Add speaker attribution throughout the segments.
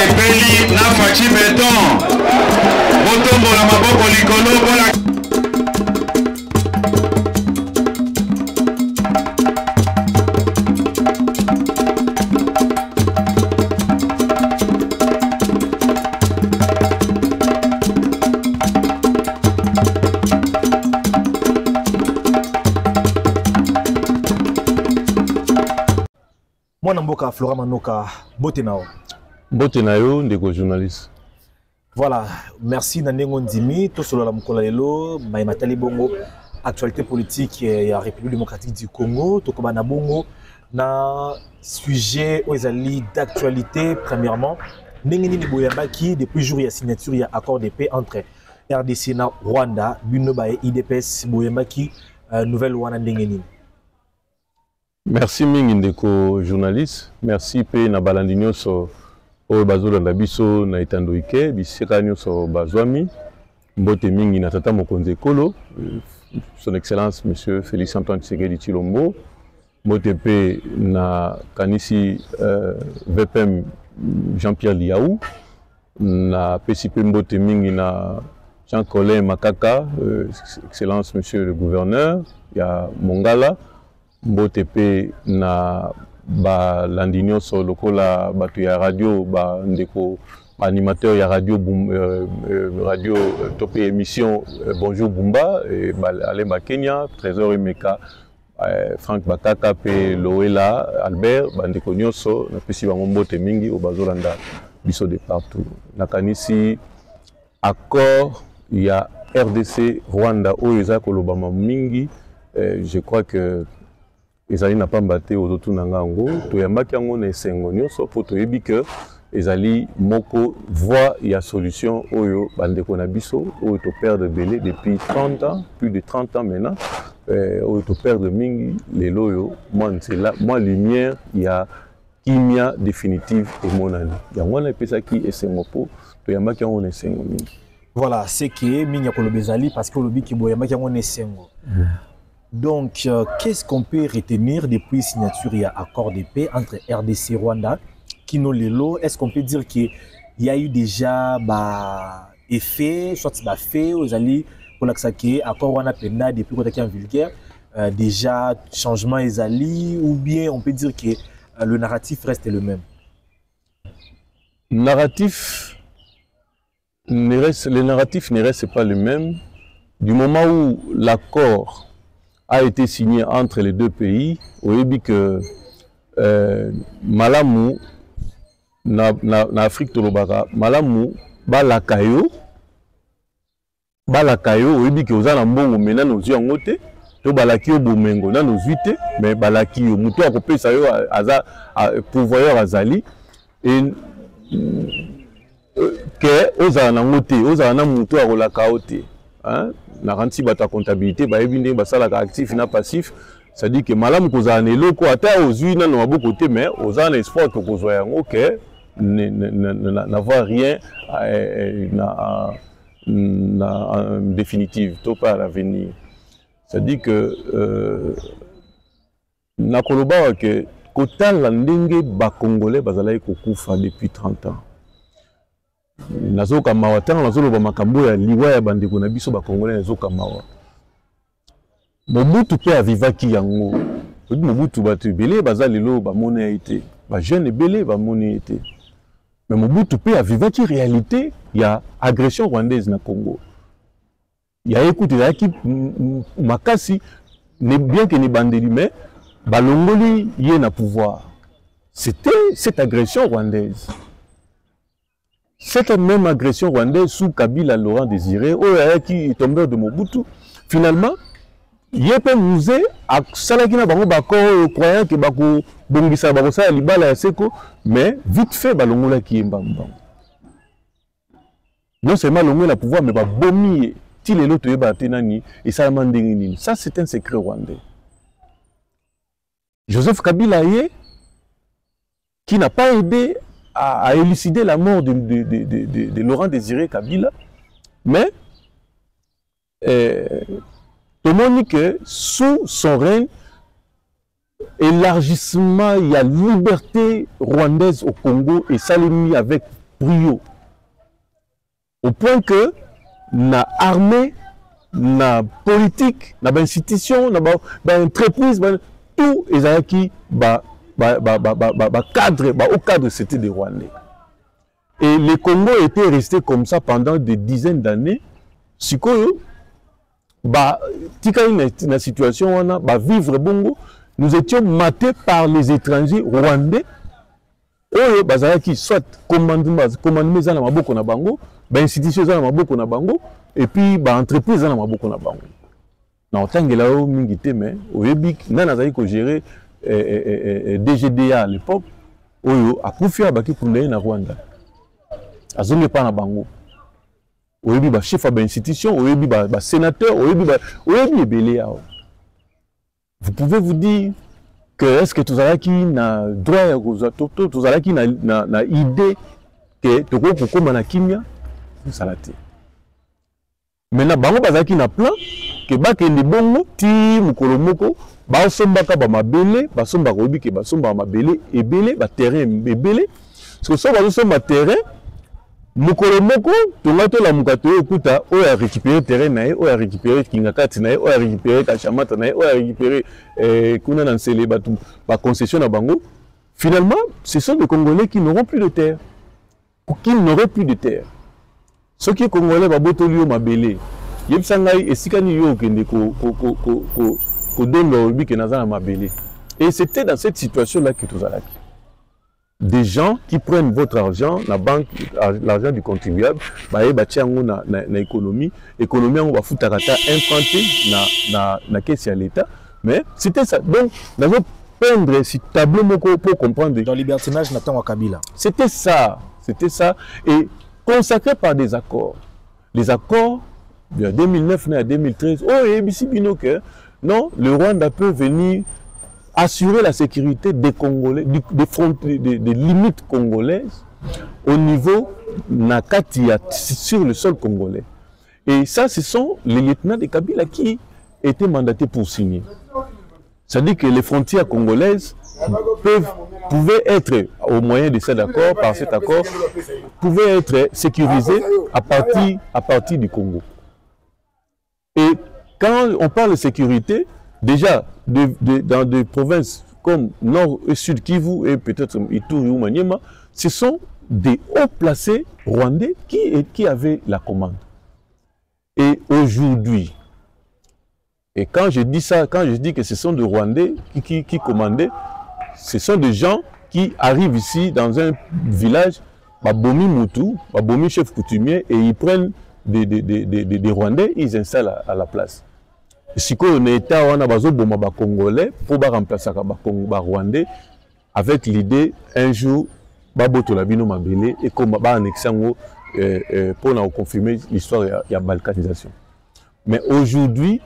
Speaker 1: sepeli na fachi beton. Botombo la maboko likolo bona.
Speaker 2: Mwana mboka Flora Manoka, Botenao.
Speaker 3: Botenayo, ndeko journaliste.
Speaker 2: Voilà, merci Nandengo Ndimi, tout solo la mukola lelo, Maïmatali Bongo, actualité politique et République démocratique du Congo, Tokoba na Bongo, na sujet aux d'actualité, premièrement, Nengeni Boyambaki, depuis jour il y a signature, il y a accord de paix entre RDC et Rwanda, Bunoba et IDPS Boyambaki, nouvelle Wana Nengeni.
Speaker 3: Merci mingi ndeko journaliste, merci pe na balandi nyonso oyo bazolanda biso na etando ike bisika nyonso bazwami mbote mingi na tata mokonzi ekolo son excellence monsieur Félix Antoine Tshisekedi Tshilombo mbote pe na kanisi VPM Jean-Pierre Liaou na pesi pe mbote mingi na Jean-Colin Makaka excellence monsieur le gouverneur ya Mongala mbote pe na ba landinyo so lokola batu ya radio ba ndeko animateur ya radio radio top émission bonjour Bumba et Alemba Kenya Trésor Emeka Frank Bakaka pe Loela Albert bandeko nyonso na pesi bango mbote mingi o bazolanda biso de partout na kanisi accord ya RDC Rwanda oyo eza kolobama mingi je crois que ezali na pambate ozotu na ngango toyambaki yango na esengo nyonso po toyebi ke ezali moko voie ya solution oyo bandeko na biso oyo to perdre belé depuis 30 ans plus de 30 ans maintenant oyo to perdre mingi lelo oyo moi lumière ya kimia définitive emonani yango na epesaki esengo po toyambaki yango na esengo mingi.
Speaker 2: Voilà, c'est que minya kolobezali parce que lobi ki boyambaki yango na esengo. Donc, qu'est-ce qu'on peut retenir depuis signature et accord de paix entre RDC et Rwanda qui nous les lots? Est-ce qu'on peut dire qu'il y a eu déjà effet, soit fait aux alliés pour l'accepter accord Rwanda Pena depuis qu'on était en vulgaire, déjà changement les alliés ou bien on peut dire que le narratif reste le même?
Speaker 3: Le narratif ne reste pas le même du moment où l'accord a été signé entre les deux pays. On a dit que Malamu, na Afrique Tolobaka, Malamu, Balakayo, on a dit que aux Anambongo, maintenant nos yeux en côté, to Balakio Bomengo, dans nos huit, mais Balakio, Moutou a coupé ça, pourvoyeur Azali, et que aux Anamouté, aux Anamoutou a Rolakaote. Na ranti bata comptabilité ba ebinde ba sala actif na passif ça dit que malamu kozana eloko ata ozui na no côté mais ozana espoir ko kozwa yango que n'avoir rien en définitive tout pas à l'avenir ça dit que na koloba que kotala ndenge ba congolais bazalaki kokufa depuis 30 ans. Nazoka mawa tanga nazoloba makambo ya liwa ya bandeko na biso ba congolais nazoka mawa Mobutu pe avivaki yango Mobutu batu belé bazali lo ba mona été ba jeune belé ba mona été mais Mobutu pe avivaki réalité ya agression rwandaise na Congo ya écoute ya ki makasi ne bien que ne bandeli mais balongoli yé na pouvoir c'était cette agression rwandaise. Cette même agression rwandaise sous Kabila Laurent Désiré, qui est tombé de Mobutu, finalement, il y a un musée à Salakina Bango Bako, croyant que Bako Bongisa Barosa Libala Seko, mais vite fait, Balongola qui est Mbamba. Non seulement l'ongola pouvoir, mais Bomi, Tile l'autre Batenani, et Salamandini. Ça, c'est un secret rwandais. Joseph Kabila qui n'a pas aidé à élucider la mort de Laurent Désiré Kabila, mais tout le monde dit que sous son règne, élargissement, il y a liberté rwandaise au Congo et ça l'est mis avec brio. Au point que na armée, na politique, na institution, na entreprise, tout est qui cadre, au cadre c'était des Rwandais. Et le Congo était resté comme ça pendant des dizaines d'années. Si tika na situation on a vivre bongo, nous étions matés par les étrangers rwandais. Oyo bazalaki soit commandement za na maboko na bango, ba institution za na maboko na bango, et puis ba entreprise za na maboko na bango. Na otangela o mingi te mais oyebi nana zali ko gérer DGDA à l'époque, oyo akufia baki kunde na Rwanda. Azonge pa na bango. Oyebi ba chef ba institution, oyebi ba sénateur, oyebi ebele yao. Vous pouvez vous dire que est-ce que tous qui na droit aux autochtones, tous qui na idée que toko kokoma na kimia, ça la té. Maintenant bango bazaki na plan que bakende bongo ti mukolo moko ba sombaka ba mabele, ba somba ko oyebi ke ba somba mabele ebele, ba terrain ebele. Parce que so ba somba terrain mukolo moko tongato la mukato okuta o a récupérer terrain nae, o a récupérer kingakati nae, o a récupérer kachamata nae, o a récupérer kuna na nsele batu ba concession na bango. Finalement, ce sont les Congolais qui n'auront plus de terre. Ou qui n'auraient plus de terre. Ceux qui Congolais ba botolio mabele. Yebsangai esikani yo kende ko donne l'orbi ke naza na mabele. Et c'était dans cette situation là que tout ça. Des gens qui prennent votre argent, la banque, l'argent du contribuable, na économie, on va foutre emprunté na caisse à l'État. Mais c'était ça. Donc, nous avons peindre ce tableau pour comprendre.
Speaker 2: Dans le libertinage, Nathan Wakabila.
Speaker 3: C'était ça. Et consacré par des accords. Les accords de 2009 à 2013. Oh, et ici, non, le Rwanda peut venir assurer la sécurité des Congolais, des limites congolaises au niveau Nakatia, sur le sol congolais. Et ça, ce sont les lieutenants de Kabila qui étaient mandatés pour signer. C'est-à-dire que les frontières congolaises pouvaient être, au moyen de cet accord, par cet accord, pouvaient être sécurisées à partir du Congo. Et quand on parle de sécurité, déjà, dans des provinces comme Nord et Sud Kivu et peut-être Ituri ou Maniema, ce sont des hauts placés rwandais qui avaient la commande. Et aujourd'hui, et quand je dis ça, quand je dis que ce sont des Rwandais qui commandaient, ce sont des gens qui arrivent ici dans un village, Babomi Moutou, Babomi chef coutumier, et ils prennent des Rwandais, ils installent à la place. Si on est à Congolais pour remplacer les Rwandais avec l'idée un jour Baboto Labino Mabele et comme annexer pour confirmer l'histoire de la balkanisation. Mais aujourd'hui,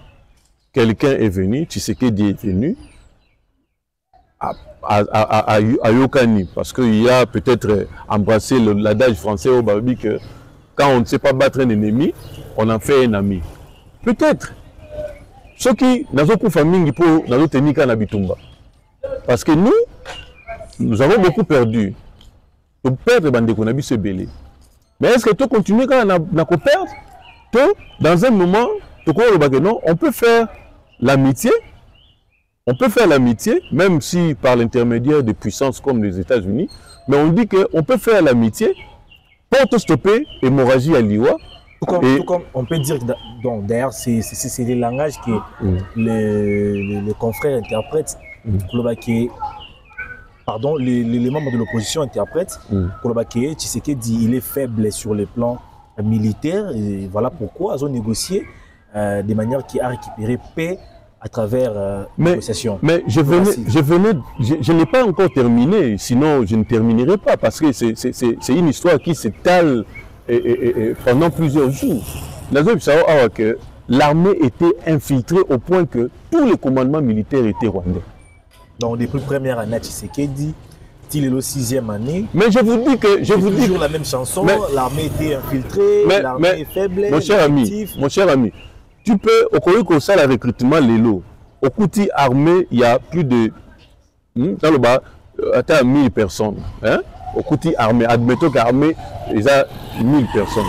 Speaker 3: quelqu'un est venu, Tshisekedi est venu à Yokani parce qu'il y a peut-être embrassé l'adage français au Babi que quand on ne sait pas battre un ennemi, on en fait un ami. Peut-être. Ceux qui n'ont pas famille pour nous tenir qu'à Nabitumba. Parce que nous avons beaucoup perdu. Nous perdons Bandeko Nabi se belé. Mais est-ce que tu continues quand on a perdre? Dans un moment, non, on peut faire l'amitié. On peut faire l'amitié, même si par l'intermédiaire de puissances comme les États-Unis, mais on dit qu'on peut faire l'amitié pour stopper l'hémorragie à Liwa.
Speaker 2: Tout comme on peut dire que d'ailleurs c'est les langages que les confrères interprètent, pardon, les membres de l'opposition interprètent, Tshisekedi il est faible sur le plan militaire et voilà pourquoi ils ont négocié de manière qui a récupéré paix à travers négociation.
Speaker 3: Mais je n'ai pas encore terminé, sinon je ne terminerai pas parce que c'est une histoire qui s'étale pendant plusieurs jours. L'armée était infiltrée au point que tous les commandements militaires étaient rwandais.
Speaker 2: Donc depuis la première année, Tshisekedi, il est la 6e année.
Speaker 3: Mais je vous dis que...
Speaker 2: Je vous dis toujours la même chanson, l'armée était infiltrée, l'armée est faible.
Speaker 3: Mon cher ami, tu peux, au Koyoko, ça, le recrutement, les lots. Au Kouti armé, il y a plus de... dans le bas, à 1000 personnes. Hein? au côté armé, admettons qu'armée, ils ont 1000 personnes.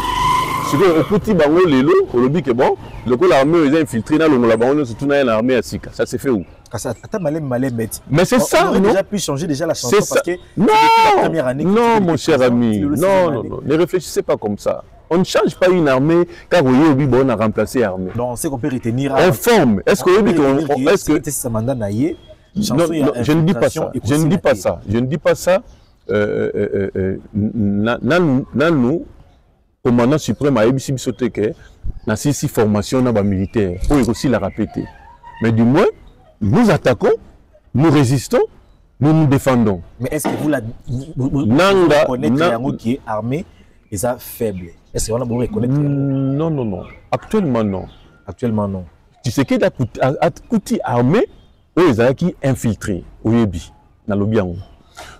Speaker 3: Ce que au côté bango lelo, au lobby que bon, le coup l'armée ils ont infiltré dans le bango, surtout dans l'armée à Sika. Ça s'est fait où?
Speaker 2: Mais
Speaker 3: c'est ça,
Speaker 2: on aurait
Speaker 3: non?
Speaker 2: déjà pu changer déjà la chanson parce que
Speaker 3: non,
Speaker 2: la première année.
Speaker 3: Non, mon cher ami, non, ne réfléchissez pas comme ça. On ne change pas une armée car on a remplacé l'armée.
Speaker 2: Non, on sait qu'on peut retenir.
Speaker 3: On forme. Est-ce que
Speaker 2: c'est mandat naïe?
Speaker 3: Non, je ne dis pas ça. Je ne dis pas ça. Je ne dis pas ça. Nous, commandant suprême à Ebisi Bisoteke, na sisi formation na militaire. Pour aussi la répéter. Mais du moins, nous attaquons, nous résistons, nous nous défendons.
Speaker 2: Mais est-ce que vous reconnaissez Yango qui est armé et ça faible? Est-ce qu'on a beau reconnaître?
Speaker 3: Non, non, non. Actuellement, non.
Speaker 2: Actuellement, non.
Speaker 3: Tu sais qu'il y a des armés qui infiltrés au Yebi, dans le Biango.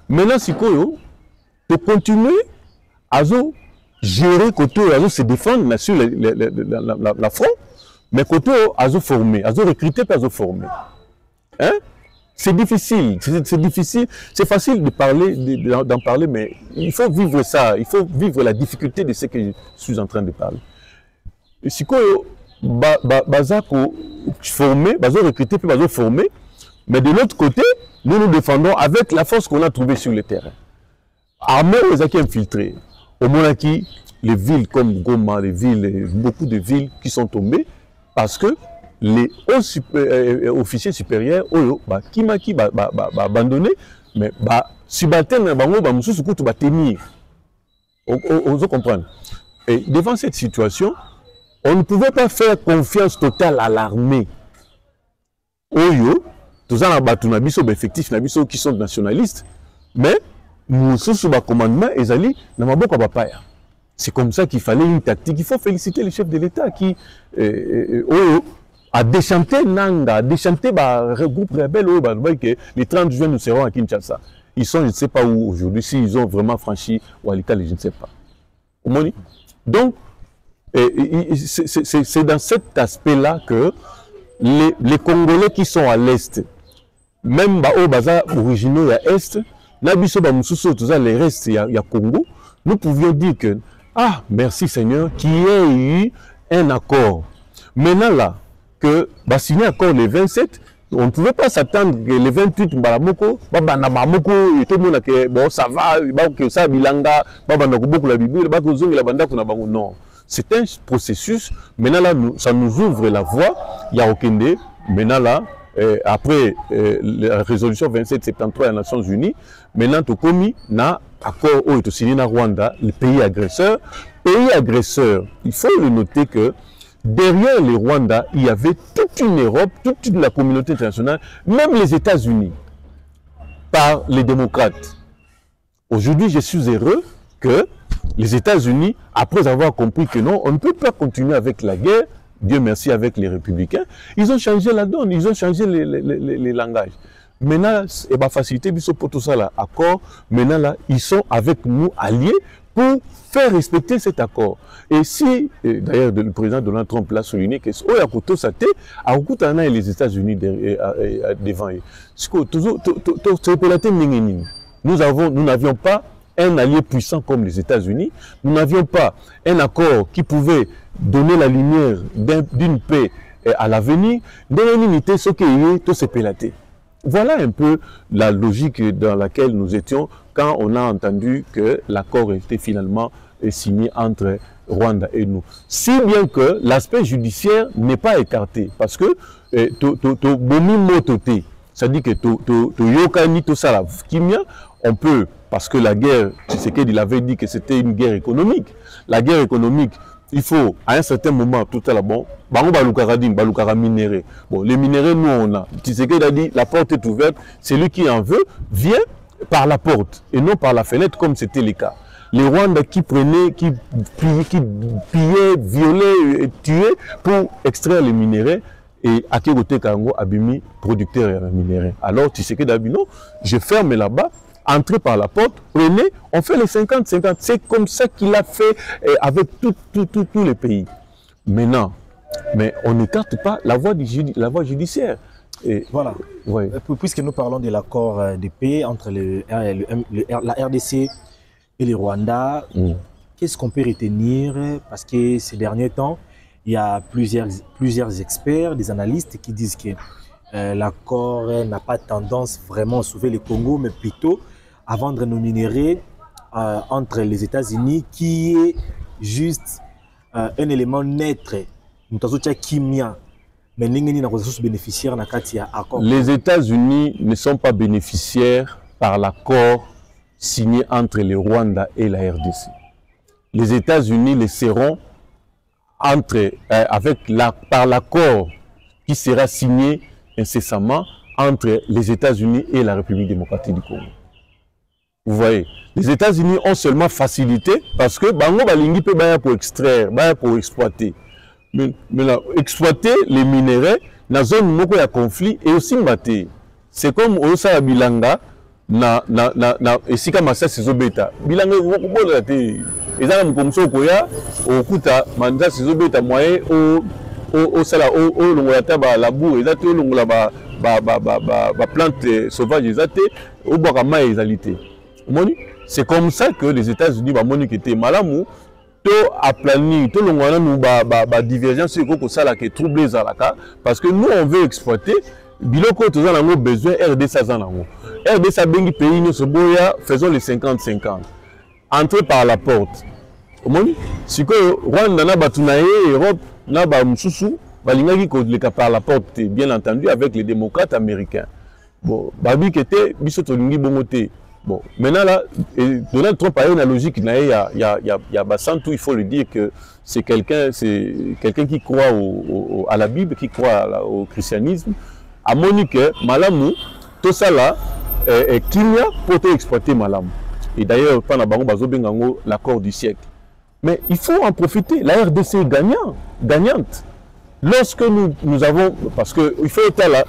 Speaker 3: Maintenant, si tu continuer à gérer côté, à se défendre sur la front, mais côté à se former, à se recruter, à se former. Hein? C'est difficile, c'est difficile. C'est facile de parler, d'en parler, mais il faut vivre ça. Il faut vivre la difficulté de ce que je suis en train de parler. Et si former, recruter, puis former, mais de l'autre côté, nous nous défendons avec la force qu'on a trouvée sur le terrain. Armés aux acquis infiltrés, au Monaki, les villes comme Goma, beaucoup de villes qui sont tombées parce que les hauts officiers supérieurs, qui m'a abandonné, mais subalterne, va tenir. Vous comprenez? Et devant cette situation, on ne pouvait pas faire confiance totale à l'armée. Tous les effectifs qui sont nationalistes, mais nous sommes le commandement et Zali c'est comme ça qu'il fallait une tactique. Il faut féliciter le chef de l'État qui a déchanté Nanga, a déchanté le groupe rebelle que les 30 juin nous serons à Kinshasa. Ils sont, je ne sais pas où aujourd'hui, s'ils ont vraiment franchi Walikale, je ne sais pas. Donc, c'est dans cet aspect-là que les Congolais qui sont à l'Est, même au Baza originaux à l'Est, les restes, il y a Congo, nous pouvions dire que, ah, merci Seigneur, qu'il y ait eu un accord. Maintenant là, que signer accord les 27, on ne pouvait pas s'attendre que les 28, et tout le monde que bon, ça va, que ça, bilanga, non. C'est un processus. Maintenant là, ça nous ouvre la voie. Il y a aucun dé. Maintenant là, après la résolution 2773 des Nations Unies, maintenant tu commis un accord où tu signé na Rwanda, le pays agresseur. Pays agresseur, il faut le noter que derrière le Rwanda, il y avait toute une Europe, toute la communauté internationale, même les États-Unis, par les démocrates. Aujourd'hui, je suis heureux que les États-Unis, après avoir compris que non, on ne peut pas continuer avec la guerre, Dieu merci avec les républicains, ils ont changé la donne, ils ont changé les langages. Maintenant, et ma facilité, pour tout ça, là, accord, maintenant, là, ils sont avec nous alliés pour faire respecter cet accord. Et si, d'ailleurs, le président Donald Trump l'a souligné, que et les États-Unis devant eux. Nous n'avions pas un allié puissant comme les États-Unis, nous n'avions pas un accord qui pouvait donner la lumière d'une paix à l'avenir, voilà un peu la logique dans laquelle nous étions quand on a entendu que l'accord était finalement signé entre Rwanda et nous. Si bien que l'aspect judiciaire n'est pas écarté, parce que c'est-à-dire que on peut, parce que la guerre, il avait dit que c'était une guerre économique. La guerre économique, il faut, à un certain moment, tout à l'heure, bon, minéré. Bon, les minéraux, nous, on a. Tshisekedi a dit, la porte est ouverte, celui qui en veut, vient par la porte, et non par la fenêtre, comme c'était le cas. Les Rwandais qui prenaient, qui pillaient, violaient, et tuaient pour extraire les minéraux, et Akegote Kango Abimi, producteur et minéraux. Alors, Tshisekedi a dit, non, je ferme là-bas, entrez par la porte, prenez, on fait les 50-50. C'est comme ça qu'il a fait avec tous les pays. Maintenant, mais on n'écarte pas la voie judiciaire. Et
Speaker 2: voilà. Ouais. Puisque nous parlons de l'accord de paix entre la RDC et le Rwanda. Qu'est-ce qu'on peut retenir? Parce que ces derniers temps, il y a plusieurs experts, des analystes qui disent que l'accord n'a pas tendance vraiment à sauver le Congo, mais plutôt à vendre nos minéraux entre les États-Unis, qui est juste un élément neutre. Nous avons kimia, mais nous avons bénéficiaires dans l'accord.
Speaker 3: Les États-Unis ne sont pas bénéficiaires par l'accord signé entre le Rwanda et la RDC. Les États-Unis le seront par l'accord qui sera signé incessamment entre les États-Unis et la République démocratique du Congo. Vous voyez, les États-Unis ont seulement facilité parce que bango balingi peut baya pour extraire, baya pour exploiter. Mais là, exploiter les minéraux dans une zone où il y a conflit et aussi maté. C'est comme au Sahara Bilanga na esika masa sizobeta. Bilanga ko te ezala mukomso koya okuta manza sizobeta moyen au sala au longola taba la boue ezate au longola ba plante sauvage ezate au boka ezalité. C'est comme ça que les États-Unis ba moni kete malamu to aplani to longola nous ba divergence ko sala ke troubler zalaka parce que nous on veut exploiter biloko to za nango besoin RDC za nango. RDC bengi pays nous soboya faisons les 50-50. Entrer par la porte. Si que Rwanda na batunaye Europe na ba mususu balingaki ko le par la porte bien entendu avec les démocrates américains. Bon, babi kete biso to lingi bongote. Bon, maintenant là Donald Trump a une logique il y a Bassantou, il faut le dire que c'est quelqu'un qui croit à la Bible, qui croit au christianisme. À Monique malamu tout ça là Kenya pour exploiter malamu. Et d'ailleurs pendant bango bazobengango l'accord du siècle. Mais il faut en profiter. La RDC est gagnante. Lorsque nous avons, parce qu'il faut être là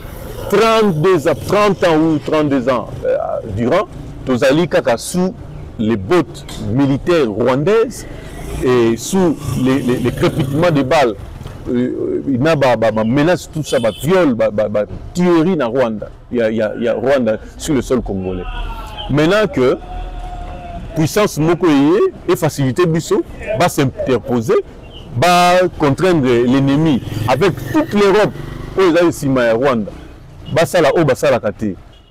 Speaker 3: 30 ans ou 32 ans durant, nous allons sous les bottes militaires rwandaises et sous les crépitements de balles. Il y a menace, tout ça, viol, tuerie dans Rwanda. Il y a Rwanda sur le sol congolais. Maintenant que puissance mokoye et facilité Bissot va s'interposer, va contraindre l'ennemi avec toute l'Europe au Rwanda.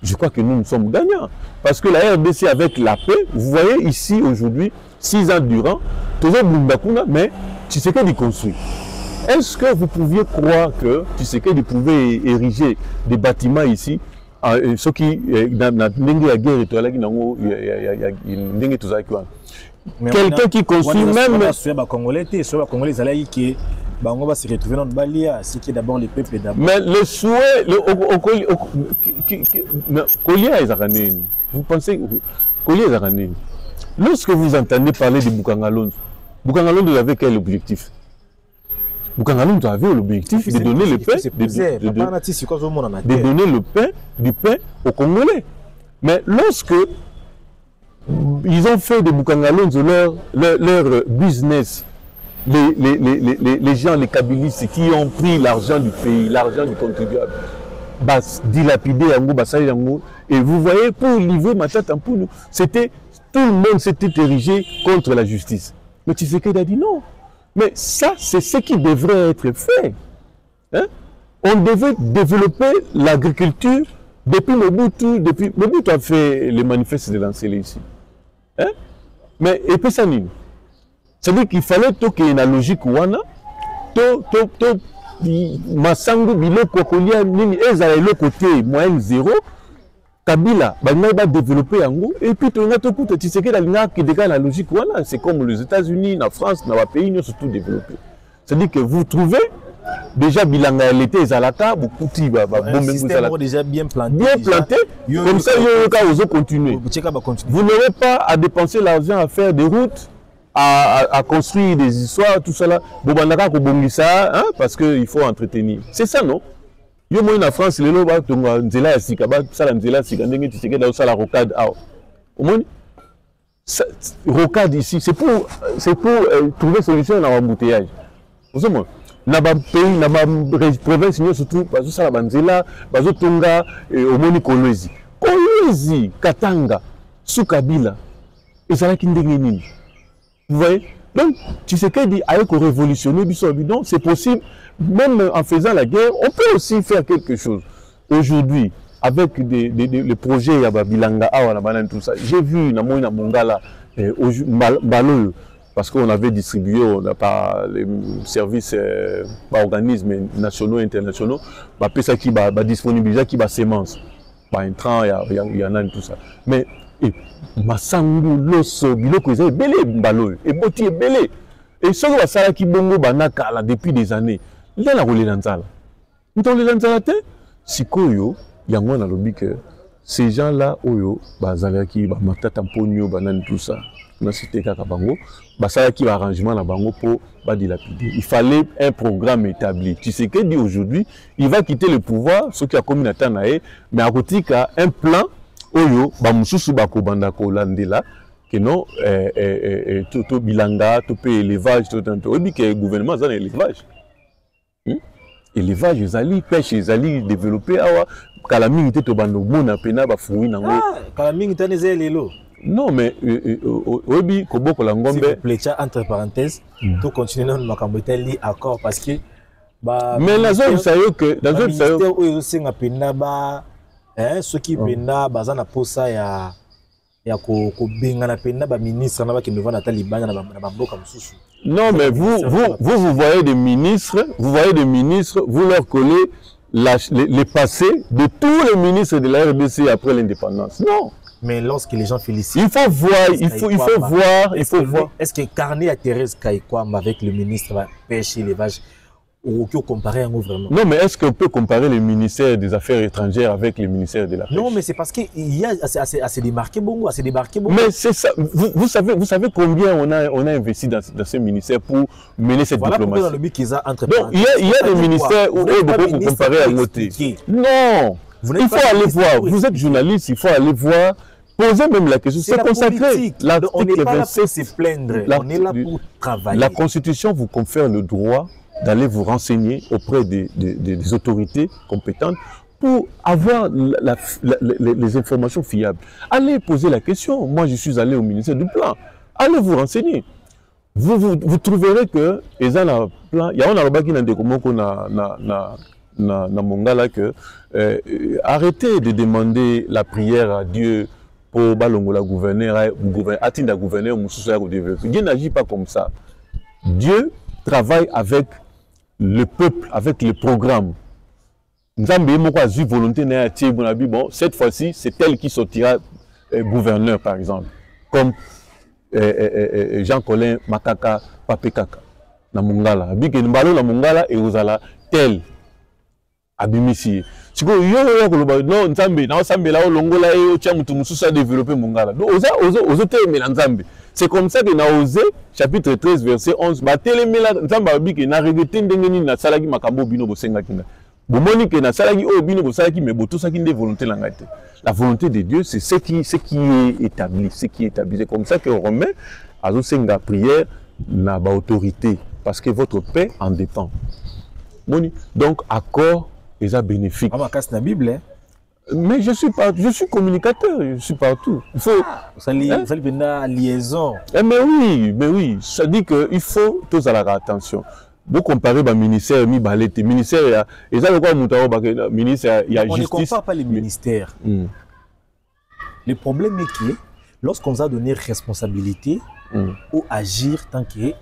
Speaker 3: Je crois que nous sommes gagnants. Parce que la RDC avec la paix, vous voyez ici aujourd'hui, 6 ans durant, toujours Bumbakuna, mais Tshisekedi construit. Est-ce que vous pouviez croire que Tshisekedi pouvait ériger des bâtiments ici? Ce qui quelqu'un qui construit même mais le souhait vous pensez lorsque vous entendez parler de Bukangalonzo, vous avez quel objectif? Bukangalonzo avait l'objectif de donner le pain, de donner du pain aux Congolais. Mais lorsque ils ont fait de Bukangalonzo leur business, les gens, les kabylistes qui ont pris l'argent du pays, l'argent du contribuable, dilapidé et vous voyez, pour livrer Matata, c'était tout le monde s'était érigé contre la justice. Mais Tshisekedi a dit non. Mais ça, c'est ce qui devrait être fait. Hein? On devait développer l'agriculture depuis Mobutu. Mobutu a fait les manifestes de l'Ancélé ici. Hein? Mais, et puis ça, c'est-à-dire qu'il fallait qu'il y ait une logique. Masango, Biloko, Kolia, Ezra, le côté moyen zéro. Kabila, va développer en gros, et puis tu sais que la logique, voilà, c'est comme les États-Unis, la France, dans les pays, nous sommes tout développés. C'est-à-dire que vous trouvez déjà Bilanga, l'été, Zalata, beaucoup de
Speaker 2: système déjà bien planté.
Speaker 3: Bien planté, comme ça, vous allez continuer. Vous n'aurez pas à dépenser l'argent à faire des routes, à construire des histoires, tout ça là. Parce qu'il faut entretenir. C'est ça, non? Yo moi en France les loba tonga nzela ya sika ba sala nzela sika ndenge Tshisekedi da sala rocade aw. Omoni rocade ici c'est pour trouver solution na embouteillage. Vous savez na ba pays na ba province nous surtout bazo sala banzela bazo tonga omoni Kolwezi Katanga sous Kabila Et ça là qui ndenge. Vous voyez? Donc, tu sais qu'il dit, avec révolutionner, donc c'est possible, même en faisant la guerre, on peut aussi faire quelque chose. Aujourd'hui, avec les projets, Bilanga, tout ça, j'ai vu na Mongala, Baloyo, parce qu'on avait distribué, on n'a pas les services, organismes nationaux et internationaux, ça qui va disponibiliser, qui va sémence, intrant, il y en a tout ça. Mais, Masangu, Loso, Biloko, ils ont belé, Baloyo, et Boti est belé. Et ce que ça qui bongo banaka depuis des années, il y a la roulée dans ça. Nous avons les dans la Sikoyo, yango na lobby que ces gens-là, oyo, bazalaki, matata ponyo, banane tout ça, na cité kakabango, basalaki arrangement na bango pour dilapider. Il fallait un programme établi. Tu sais que dit aujourd'hui, il va quitter le pouvoir, ce qui a commis Natanae, mais à côté qu'il y a un plan, oyo, bamususu bako bandako landela, que non, tout bilanga, tout élevage, tout tant, oui, que le gouvernement a un élevage. Élevage, les alliés, pêche, les alliés développés, Kalaming était au bando, mona pena, bafouine, nango.
Speaker 2: Kalaming était les lélo.
Speaker 3: Non, mais, obi, koboko langombe.
Speaker 2: S'il vous plaît, entre parenthèses, tout continuer dans ma cambotélie accord parce que.
Speaker 3: Mais la zone, ça y est que, la zone, ça y est.
Speaker 2: Où ils sont à pena, ceux qui pena, bazana posa ya. Ya ko benga na pena ba ministre na ba ki devant na Taliban na ba mboka mususu.
Speaker 3: Non mais vous voyez des ministres, vous leur collez les passés de tous les ministres de la RDC après l'indépendance. Non.
Speaker 2: Mais lorsque les gens félicitent,
Speaker 3: il faut voir,
Speaker 2: Est-ce que carnet à Thérèse Kaikwamba avec le ministre de la pêche et l'élevage ou qui comparer un mot vraiment?
Speaker 3: Non, mais est-ce qu'on peut comparer le ministère des Affaires étrangères avec le ministère de la pêche?
Speaker 2: Non, mais c'est parce qu'il y a à se démarquer Bongo,
Speaker 3: Mais c'est ça. Vous savez combien on a investi dans ce ministère pour mener cette diplomatie.
Speaker 2: Voilà dans le but qu'ils ont entre.
Speaker 3: Donc il y a des ministères où on peut comparer à côté. Non. Il faut aller voir. Vous êtes journaliste, il faut aller voir. Posez même la question. C'est consacré.
Speaker 2: On n'est pas là pour se plaindre. On est là pour travailler.
Speaker 3: La Constitution vous confère le droit d'aller vous renseigner auprès des autorités compétentes pour avoir les informations fiables. Allez poser la question. Moi, je suis allé au ministère du Plan. Allez vous renseigner. Vous trouverez que les un plan, il y a un arbre qui n'a na Mongala que arrêtez de demander la prière à Dieu pour balongola gouverneur atinda gouverneur mususa ko développer. Dieu n'agit pas comme ça. Dieu travaille avec le peuple, avec le programme. Nzambe moko azui volonté na tie bonabi bon cette fois-ci c'est elle qui sortira gouverneur par exemple comme Jean-Colin Makaka Papekaka na Mongala abike mbalo na Mongala et ozala tel abimisi siko yo koloba non Nzambe na Nzambe la longola e o tia mutu mususa développer Mongala donc ozo te mela Nzambe. C'est comme ça que na Osée chapitre 13 verset 11 ba telemela Nzambe abike na regretter ndenge nini na salaki makambo bino bosenga kinga bomoni que na salaki o bino bosalaki mais boto saki nde volonté la ngate. La volonté de Dieu c'est ce qui est établi, c'est comme ça que Romain azo senga prière na ba autorité parce que votre paix en dépend. Moni donc accord et ça bénéfique.
Speaker 2: Ah, casse la Bible, hein?
Speaker 3: Mais je suis communicateur, je suis partout. Il faut
Speaker 2: ça une liaison.
Speaker 3: Mais oui, ça dit que il faut tous à la attention. Vous comparez le ministère mi balete, ministère et ça quoi ministère il y a justice.
Speaker 2: On ne compare pas les ministères. Le problème est que lorsqu'on vous a donné responsabilité ou agir tant que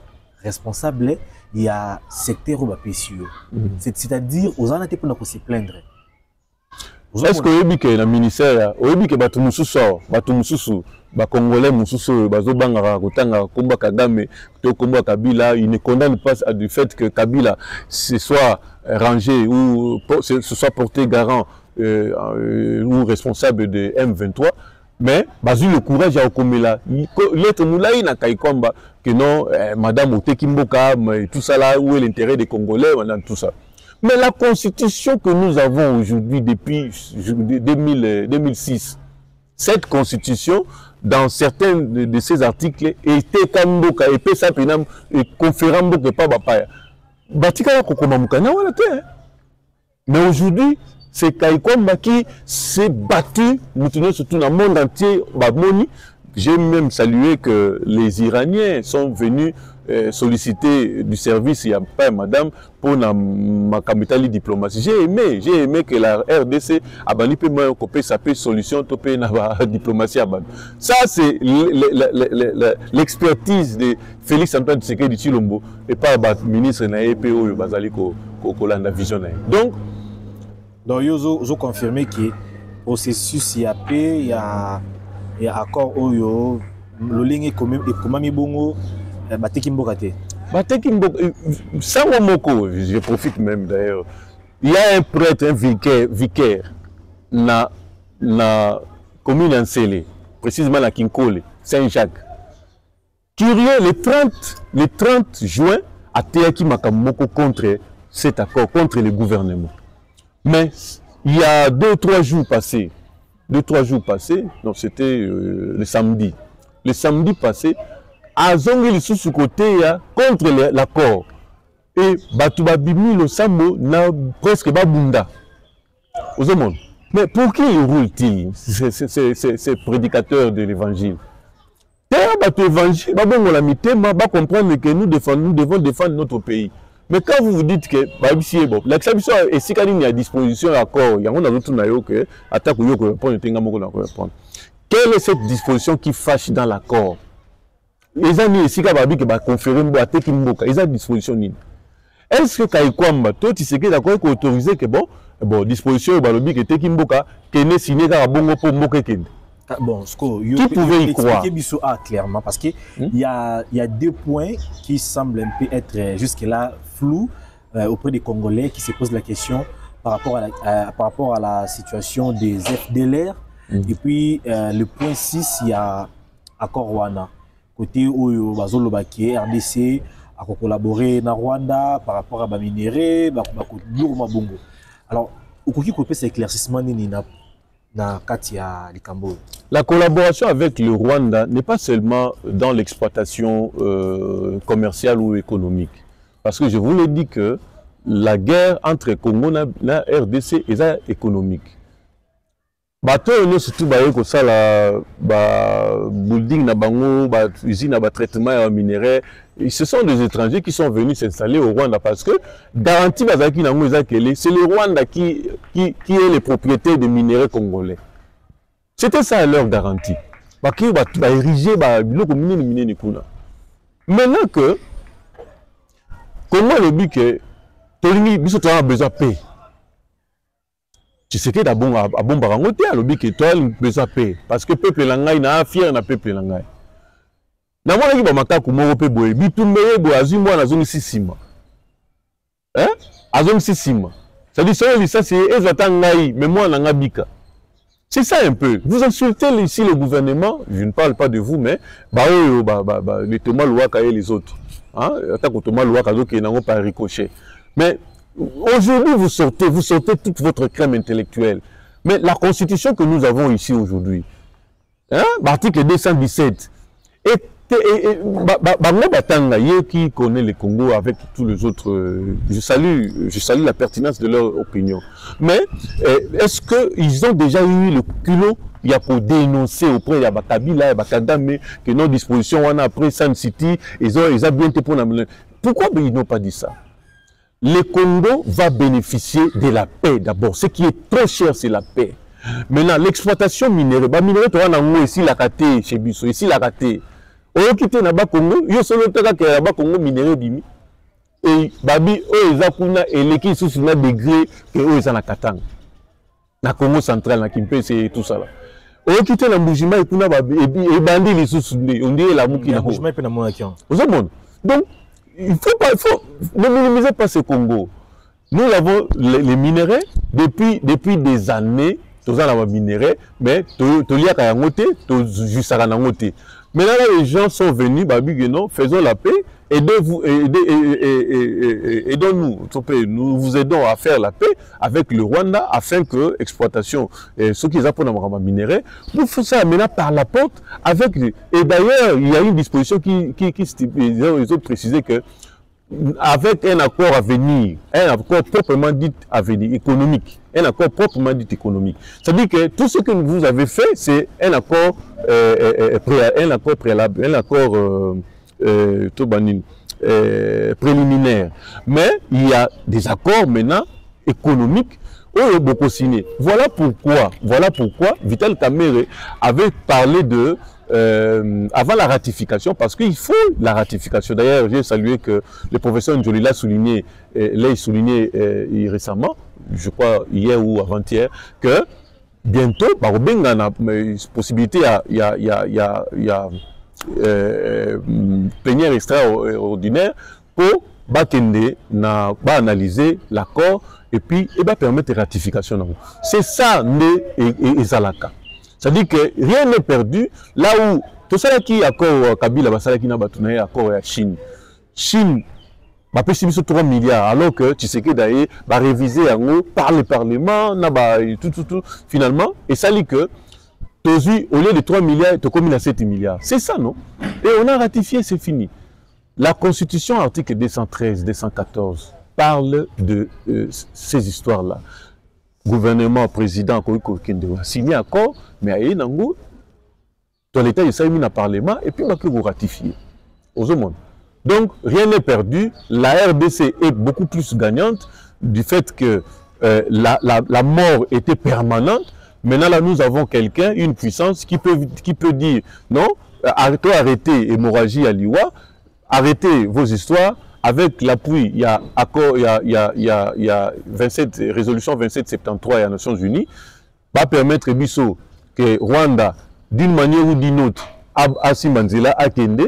Speaker 2: responsable, il y a secteur ou précieux. C'est-à-dire aux gens n'étaient pas pour se plaindre.
Speaker 3: Est-ce que le ministère, Congolais, Kabila, il ne condamne pas du fait que Kabila se soit rangé ou se soit porté garant ou responsable de M23, mais le courage à Okomela. L'être Moulaï n'a qu'à que non, Madame Otekimboka, tout ça là, où est l'intérêt des Congolais, tout ça. Mais la constitution que nous avons aujourd'hui depuis 2006, cette constitution, dans certains de ces articles, était kamboka et peut s'appeler conférant boka pas bapaya. Batika ya kokoma mukanya wala te. Mais aujourd'hui, c'est Kaikwamba qui s'est battu, surtout dans le monde entier, baboni, j'ai même salué que les Iraniens sont venus solliciter du service, il n'y a pas madame, pour ma capitale diplomatie. J'ai aimé que la RDC a bani peu moins coupé sa solution topé na diplomatie à ban. Ça c'est l'expertise de Félix Antoine Tshisekedi Tshilombo et pas le ministre na EPO yo bazali ko landa vision. Donc
Speaker 2: yo confirmé que processus IAP il y a accord oyo le ligne ekomami bongo bateki mboka te.
Speaker 3: Bateki mboka ça moko, je profite même d'ailleurs. Il y a un prêtre, un vicaire na commune Ansele, précisément la Kinkole, Saint-Jacques. Curieux, le 30 juin, a Théaki Makamoko contre cet accord, contre le gouvernement. Mais il y a 2-3 jours passés, non, c'était le samedi. Le samedi passé, à Zongi sous côté contre l'accord. Et Batouba Bimi le Sambo n'a presque pas bunda. Aux hommes. Mais pour qui roule-t-il ces prédicateurs de l'évangile? L'évangile, on va comprendre que nous devons défendre notre pays. Mais quand vous vous dites que l'exception est si il y a disposition d'accord, il y a un autre que attaque ou répondre. Quelle est cette disposition qui fâche dans l'accord? Les amis ici qui va conférer ils ont disposition. Est-ce que Kaikwamba, toi tu sais que d'accord autorisé que bon disposition balobi que Tekimboka qu'est signé par bongo pour Mokekende.
Speaker 2: Bon,
Speaker 3: qui pouvait y croire
Speaker 2: clairement parce que il y a 2 points qui semblent un peu être jusque-là flous auprès des Congolais qui se posent la question par rapport à la situation des FDLR et puis le point 6 il y a accord Rwanda côté Oyo Bazolo Baki RDC a collaboré na Rwanda par rapport à minéraux Bongo. Alors okoki kopé cet éclaircissement nini na Katia Likambo.
Speaker 3: La collaboration avec le Rwanda n'est pas seulement dans l'exploitation commerciale ou économique. Parce que je vous l'ai dit que la guerre entre Congo et la RDC est économique. Bato nous surtout ko sala building na bango usine na traitement minéraux, ce sont des étrangers qui sont venus s'installer au Rwanda parce que garantie bazaki nango ezakele c'est le Rwanda qui est le propriétaire des minéraux congolais. C'était ça leur garantie. Baki ba ériger biloko minene kuna. Maintenant que Congo le dit que tolingi biso to a besoin de paix. Tu sais que d'abord à bon barangote à l'objet que toi besoin de paix parce que peuple langai na fier na peuple langai. Na mona ki ba makaku moko pe boye bitumbe bo azimwa na zone sisima. Hein? Azone sisima. Ça dit ça c'est ezatangai mais moi na ngabika. C'est ça un peu. Vous insultez ici le gouvernement, je ne parle pas de vous mais les Thomas Louaka et les autres. Hein? Attaque Thomas Louaka qui n'ont pas ricochet. Mais aujourd'hui, vous sortez toute votre crème intellectuelle. Mais la constitution que nous avons ici aujourd'hui, hein, l'article 217, qui connaît le Congo avec tous les autres, je salue la pertinence de leur opinion. Mais est-ce qu'ils ont déjà eu le culot pour dénoncer auprès de Kabila et Bakadame que nos dispositions, on a après Sun City, ils ont bien été pour la... Pourquoi ils n'ont pas dit ça? Le Congo va bénéficier de la paix d'abord. Ce qui est trop cher, c'est la paix. Maintenant, l'exploitation minérale, tu as ici la caté chez Bisso, ici la caté. Au quitté Naba Congo, il y a seulement Naba Congo minéraux bimi. Et Babi, eux, ils ont et l'équipe sous un degré que eux, ils ont la Katang. La Congo centrale, la Kimpe, c'est tout ça là. Au quitté la Moujima, et Bandi, les sous-soudés, on dit la Moukina.
Speaker 2: Moujima, et puis la Monakian.
Speaker 3: Donc, il faut ne minimiser pas ce Congo. Nous avons les minéraux depuis des années. Nous avons les minéraux, mais tout y a qu'à côté, tout juste à côté. Maintenant, les gens sont venus, faisons la paix, aidons-nous, nous vous aidons à faire la paix avec le Rwanda afin que l'exploitation, ceux qui apprennent à minéraux, nous faisons ça maintenant par la porte avec. Et d'ailleurs, il y a une disposition qui ils ont précisé que avec un accord à venir, un accord proprement dit à venir, économique, un accord proprement dit économique. C'est-à-dire que tout ce que vous avez fait, c'est un accord préalable, un accord préliminaire. Mais il y a des accords maintenant économiques beaucoup signés. Voilà pourquoi Vital Kamerhe avait parlé de avant la ratification, parce qu'il faut la ratification. D'ailleurs, j'ai salué que le professeur Njoli l'a souligné, récemment, je crois hier ou avant-hier, que bientôt, par possibilité, il y a plénière extraordinaire pour analyser l'accord et puis permettre la ratification. C'est ça, et Zalaka. C'est-à-dire que rien n'est perdu. Là où tout ça qui est accord Kabila, qui n'a pas accord à Chine. Chine, bah, 3 milliards, alors que tu sais que d'ailleurs, va réviser par le Parlement, tout, finalement, et ça dit que, au lieu de 3 milliards, tu as commis à 7 milliards. C'est ça, non? Et on a ratifié, c'est fini. La Constitution, article 213, 214, parle de ces histoires-là. Gouvernement, président, signé accord, mais il y a dans l'État, il y a mis dans le Parlement, et puis il va ratifier. Donc, rien n'est perdu. La RDC est beaucoup plus gagnante du fait que la mort était permanente. Maintenant, là, nous avons quelqu'un, une puissance, qui peut dire, non, arrêtez l'hémorragie à Liwa, arrêtez vos histoires. Avec l'appui, il y a accord, il y a 27 résolution 2773 à Nations Unies, va permettre Bisso que Rwanda, d'une manière ou d'une autre, Asi Manzela Akende,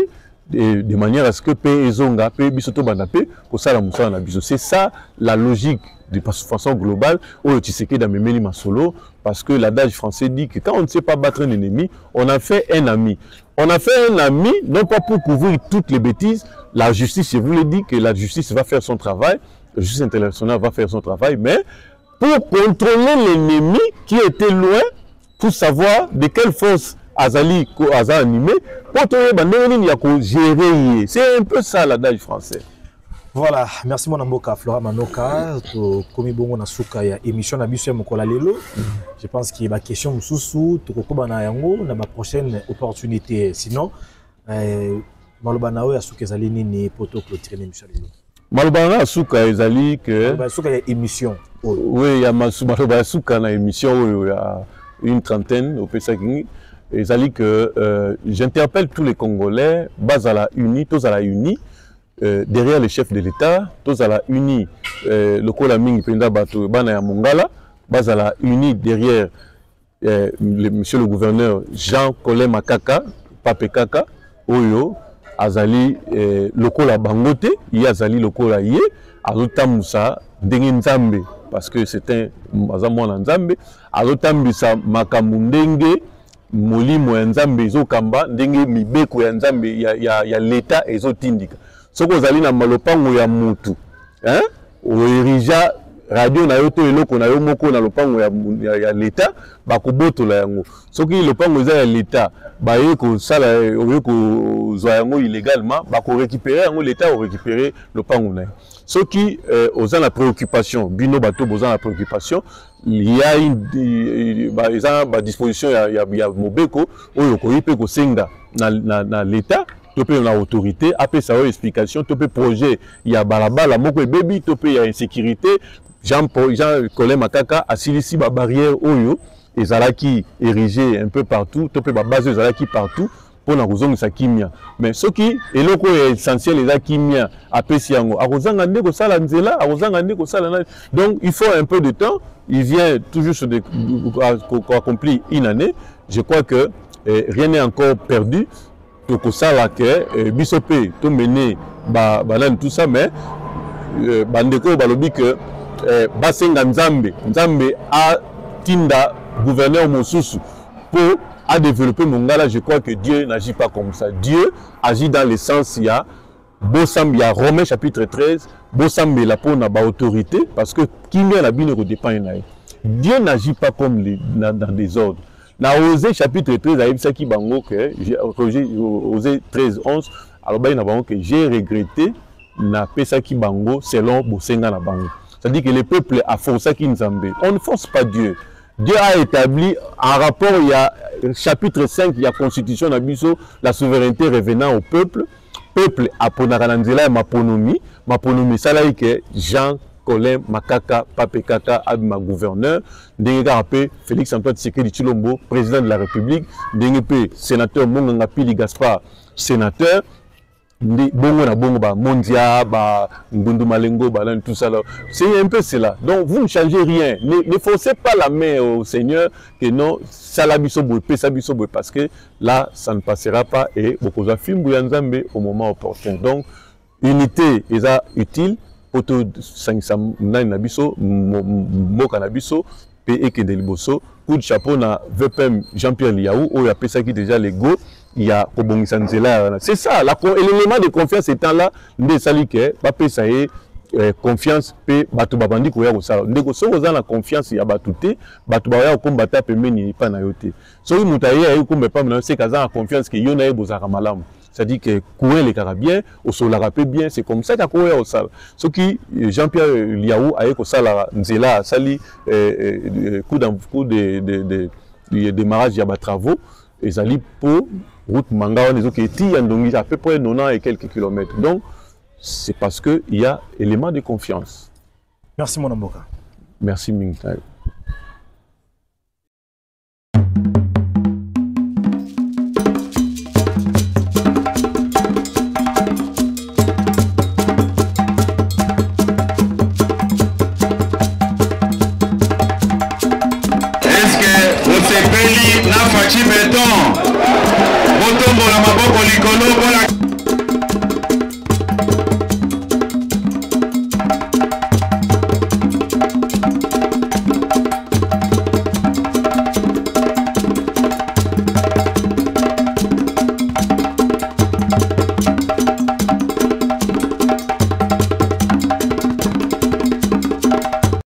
Speaker 3: de manière à ce que P. Ezonga, P. Bisoto Bandapé, pour ça la Moussa na Biso. C'est ça la logique de façon globale, au Tshisekedi d'Amemeli Masolo, parce que l'adage français dit que quand on ne sait pas battre un ennemi, on a fait un ami. On a fait un ami, non pas pour couvrir toutes les bêtises. La justice, je vous l'ai dit que la justice va faire son travail, la justice internationale va faire son travail, mais pour contrôler l'ennemi qui était loin, pour savoir de quelle force Azali a animé, pour gérer. C'est un peu ça l'adage français.
Speaker 2: Voilà, merci mon amboka Flora Manoka, comme bongo na suka ya émission na biso ya mokola lelo. Je pense qu'il y a une question mususu tokokoba na yango na ma prochaine opportunité. Sinon malobana o ya suka ezali nini poto clôturer émission lelo.
Speaker 3: Malobana suka ezali que
Speaker 2: suka ya émission.
Speaker 3: Oui, ya malobana suka na émission il y a une trentaine au Pesaki. Ezali que j'interpelle tous les Congolais bas à la unis, tous à la unis. Derrière le chef de l'État, tous à la unie, le Kolaming Penda Bato, Bana Mongala, bas à la unie derrière monsieur le gouverneur Jean Colin Makaka, Pape Kaka, Oyo, Azali, le Kola Bangote, Yazali le Kola Yé, Azotamoussa, Dengue parce que c'est un Mazamouan Nzambe, Azotamoussa Makamundenge, Moli Moenzambe, Zokamba, Dengue Mibeko Nzambe, ya l'État et Zotindika. Ce que vous allez dans le pango ya mutu, hein, ou erija radio na yoto eloko na yo moko na lopango ya l'État, ba ko boto la yango. Ce qui le pango ya l'État, ba yeko sala yeko zo yango illégalement, ba ko récupérer yango l'État ou récupérer le pango na. Ce qui aux la préoccupation, bino bato bozan la préoccupation, il y a une disposition ya mobeko oyo ko yipe ko senga na l'État. Topé on a autorité, après ça une explication, topé projet, il y a balabala, moko baby, topé il y a insécurité, Jean Colin Makaka a silisi ba barrière oyo, et zalaki érigé un peu partout, topé ba base zalaki partout pour na kozonga sa kimia. Mais ce qui est loko essentiel les kimia après siango, a kozanga ndeko sala nzela, a kozanga ndeko sala. Donc il faut un peu de temps, il vient toujours accomplir une année. Je crois que rien n'est encore perdu. Donc ça là que bisopé tout mené banane tout ça mais bandeko balobi que basenga nzambe a tinda gouverneur mosusu pour à développer Mongala. Je crois que Dieu n'agit pas comme ça. Dieu agit dans le sens il y a Bosambi à Romains chapitre 13 Bosambi la pour na ba autorité parce que qui vient la bine dépend Dieu n'agit pas comme dans des ordres. Na Osée chapitre 13 à Ibsaki Bango que Osée 13 11 alors ben na bango que j'ai regretté na Pesaki Bango selon Bosenga na Bango. c'est-à-dire que le peuple a forcé Kinzambe. On ne force pas Dieu. Dieu a établi un rapport, il y a chapitre 5, il y a constitution d'Abisso, la souveraineté revenant au peuple. Peuple a ponarananzela maponomi, ça là que Jean Colin Makaka Pape Kaka Abima gouverneur, Ndengeka Rapé Félix Antoine Tshisekedi Tshilombo président de la République, Ndengeka sénateur Monganga Pili Gaspard sénateur. Bongo na bongo ba mondia ba Ngundu Malengo ba tout ça là, c'est un peu cela. Donc vous ne changez rien, ne forcez pas la main au Seigneur que non ça la biso boy parce que là ça ne passera pas et beaucoup de films Nzambe au moment opportun. Donc unité est utile pour tout 500 na biso moka na biso et que de liboso coup de chapeau na VPM Jean-Pierre Liaou ou a pesa qui déjà les go. Il y a c'est ça, l'élément de confiance étant là, nous savons que ça y confiance, batu babandi ko ya ko sala. Ndeko so ko la confiance ya batute, batu ba ya ko mbata pemeni pa na yote. So yi mutaye ya ko mbe pa na se kaza confiance que yona e bozaka malamu. C'est-à-dire que courir les carabins, au sol la rappelle bien, c'est comme ça qu'il a couru au sale. Ce qui Jean-Pierre Liaou a eu au sale, Nzela, sali coup de démarrage ya ba travaux, et ali pour route Manga, les autres qui à peu près 90 et quelques kilomètres. Donc, c'est parce qu'il y a élément de confiance.
Speaker 2: Merci, mon Mboka.
Speaker 3: Merci, Ming.
Speaker 1: Est-ce que vous êtes béni, n'a pas de béton? Motombo la maboko likolo,